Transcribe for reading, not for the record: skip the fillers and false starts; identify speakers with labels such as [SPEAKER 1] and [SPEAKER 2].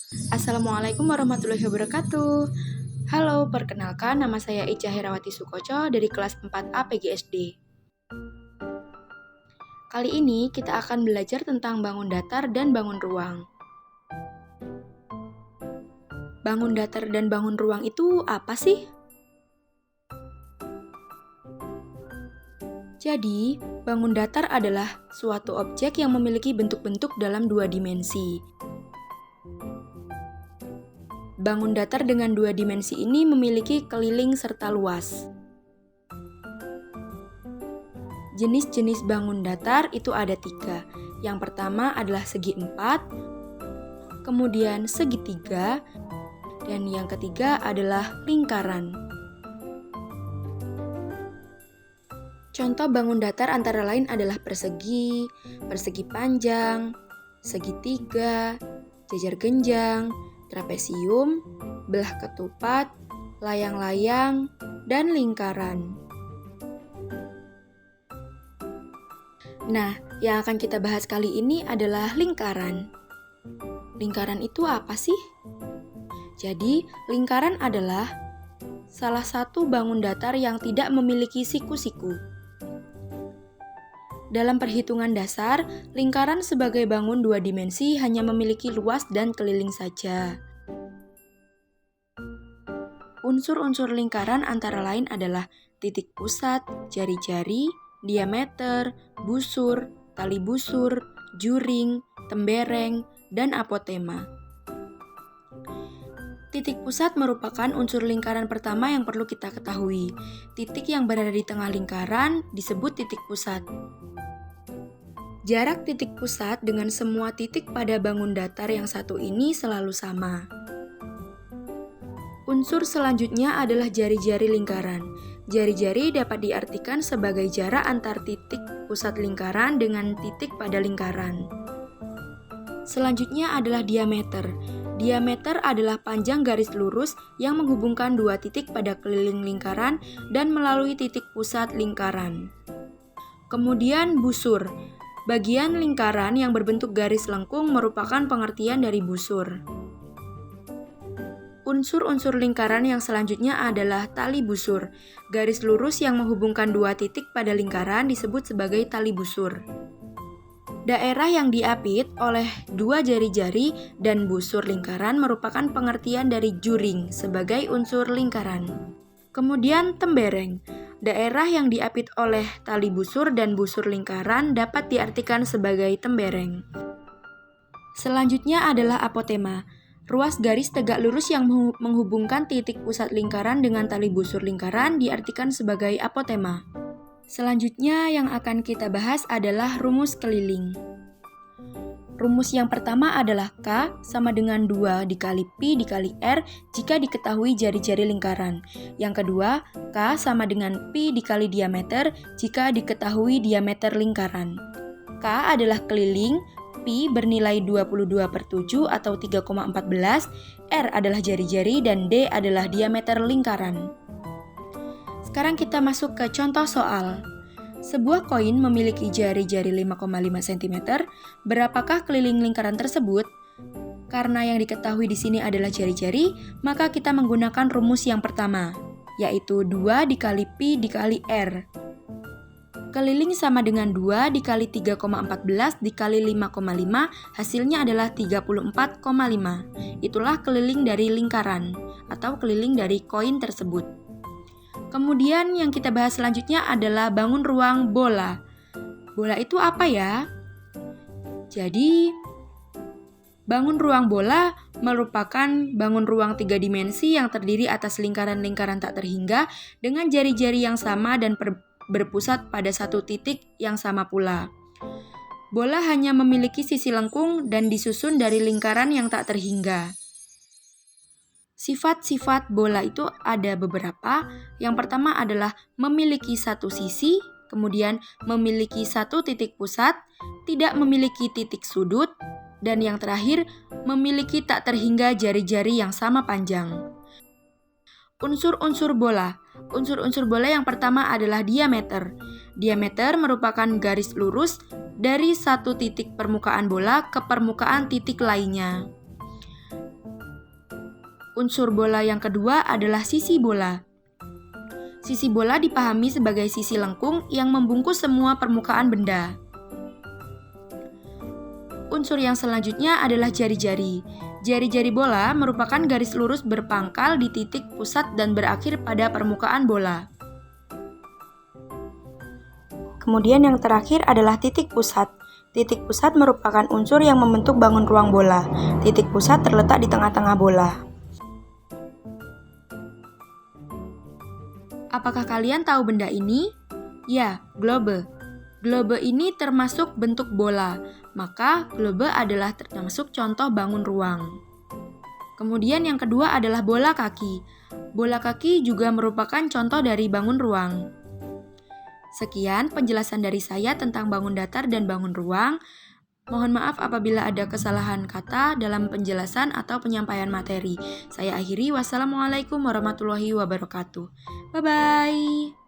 [SPEAKER 1] Assalamualaikum warahmatullahi wabarakatuh. Halo, perkenalkan nama saya Ica Herawati Sukoco dari kelas 4A PGSD. Kali ini kita akan belajar tentang bangun datar dan bangun ruang. Bangun datar dan bangun ruang itu apa sih? Jadi, bangun datar adalah suatu objek yang memiliki bentuk-bentuk dalam dua dimensi. Bangun datar dengan dua dimensi ini memiliki keliling serta luas. Jenis-jenis bangun datar itu ada 3. Yang pertama adalah segi 4, kemudian segitiga, dan yang ketiga adalah lingkaran. Contoh bangun datar antara lain adalah persegi, persegi panjang, segitiga, jajar genjang, trapesium, belah ketupat, layang-layang, dan lingkaran. Nah, yang akan kita bahas kali ini adalah lingkaran. Lingkaran itu apa sih? Jadi, lingkaran adalah salah satu bangun datar yang tidak memiliki siku-siku. Dalam perhitungan dasar, lingkaran sebagai bangun dua dimensi hanya memiliki luas dan keliling saja. Unsur-unsur lingkaran antara lain adalah titik pusat, jari-jari, diameter, busur, tali busur, juring, tembereng, dan apotema. Titik pusat merupakan unsur lingkaran pertama yang perlu kita ketahui. Titik yang berada di tengah lingkaran disebut titik pusat. Jarak titik pusat dengan semua titik pada bangun datar yang satu ini selalu sama. Unsur selanjutnya adalah jari-jari lingkaran. Jari-jari dapat diartikan sebagai jarak antar titik pusat lingkaran dengan titik pada lingkaran. Selanjutnya adalah diameter. Diameter adalah panjang garis lurus yang menghubungkan dua titik pada keliling lingkaran dan melalui titik pusat lingkaran. Kemudian busur. Bagian lingkaran yang berbentuk garis lengkung merupakan pengertian dari busur. Unsur-unsur lingkaran yang selanjutnya adalah tali busur. Garis lurus yang menghubungkan dua titik pada lingkaran disebut sebagai tali busur. Daerah yang diapit oleh dua jari-jari dan busur lingkaran merupakan pengertian dari juring sebagai unsur lingkaran. Kemudian tembereng. Daerah yang diapit oleh tali busur dan busur lingkaran dapat diartikan sebagai tembereng. Selanjutnya adalah apotema. Ruas garis tegak lurus yang menghubungkan titik pusat lingkaran dengan tali busur lingkaran diartikan sebagai apotema. Selanjutnya yang akan kita bahas adalah rumus keliling. Rumus yang pertama adalah K sama dengan 2 dikali Pi dikali R jika diketahui jari-jari lingkaran. Yang kedua, K sama dengan Pi dikali diameter jika diketahui diameter lingkaran. K adalah keliling, Pi bernilai 22/7 atau 3,14, R adalah jari-jari, dan D adalah diameter lingkaran. Sekarang kita masuk ke contoh soal. Sebuah koin memiliki jari-jari 5,5 cm. Berapakah keliling lingkaran tersebut? Karena yang diketahui di sini adalah jari-jari, maka kita menggunakan rumus yang pertama, yaitu 2 dikali Pi dikali R. Keliling sama dengan 2 dikali 3,14 dikali 5,5, hasilnya adalah 34,5. Itulah keliling dari lingkaran, atau keliling dari koin tersebut. Kemudian yang kita bahas selanjutnya adalah bangun ruang bola. Bola itu apa ya? Jadi, bangun ruang bola merupakan bangun ruang 3 dimensi yang terdiri atas lingkaran-lingkaran tak terhingga dengan jari-jari yang sama dan berpusat pada satu titik yang sama pula. Bola hanya memiliki sisi lengkung dan disusun dari lingkaran yang tak terhingga. Sifat-sifat bola itu ada beberapa. Yang pertama adalah memiliki satu sisi, kemudian memiliki satu titik pusat, tidak memiliki titik sudut, dan yang terakhir memiliki tak terhingga jari-jari yang sama panjang. Unsur-unsur bola. Unsur-unsur bola yang pertama adalah diameter. Diameter merupakan garis lurus dari satu titik permukaan bola ke permukaan titik lainnya. Unsur bola yang kedua adalah sisi bola. Sisi bola dipahami sebagai sisi lengkung yang membungkus semua permukaan benda. Unsur yang selanjutnya adalah jari-jari. Jari-jari bola merupakan garis lurus berpangkal di titik pusat dan berakhir pada permukaan bola. Kemudian yang terakhir adalah titik pusat. Titik pusat merupakan unsur yang membentuk bangun ruang bola. Titik pusat terletak di tengah-tengah bola. Apakah kalian tahu benda ini? Ya, globe. Globe ini termasuk bentuk bola, maka globe adalah termasuk contoh bangun ruang. Kemudian yang kedua adalah bola kaki. Bola kaki juga merupakan contoh dari bangun ruang. Sekian penjelasan dari saya tentang bangun datar dan bangun ruang. Mohon maaf apabila ada kesalahan kata dalam penjelasan atau penyampaian materi. Saya akhiri, wassalamualaikum warahmatullahi wabarakatuh. Bye-bye.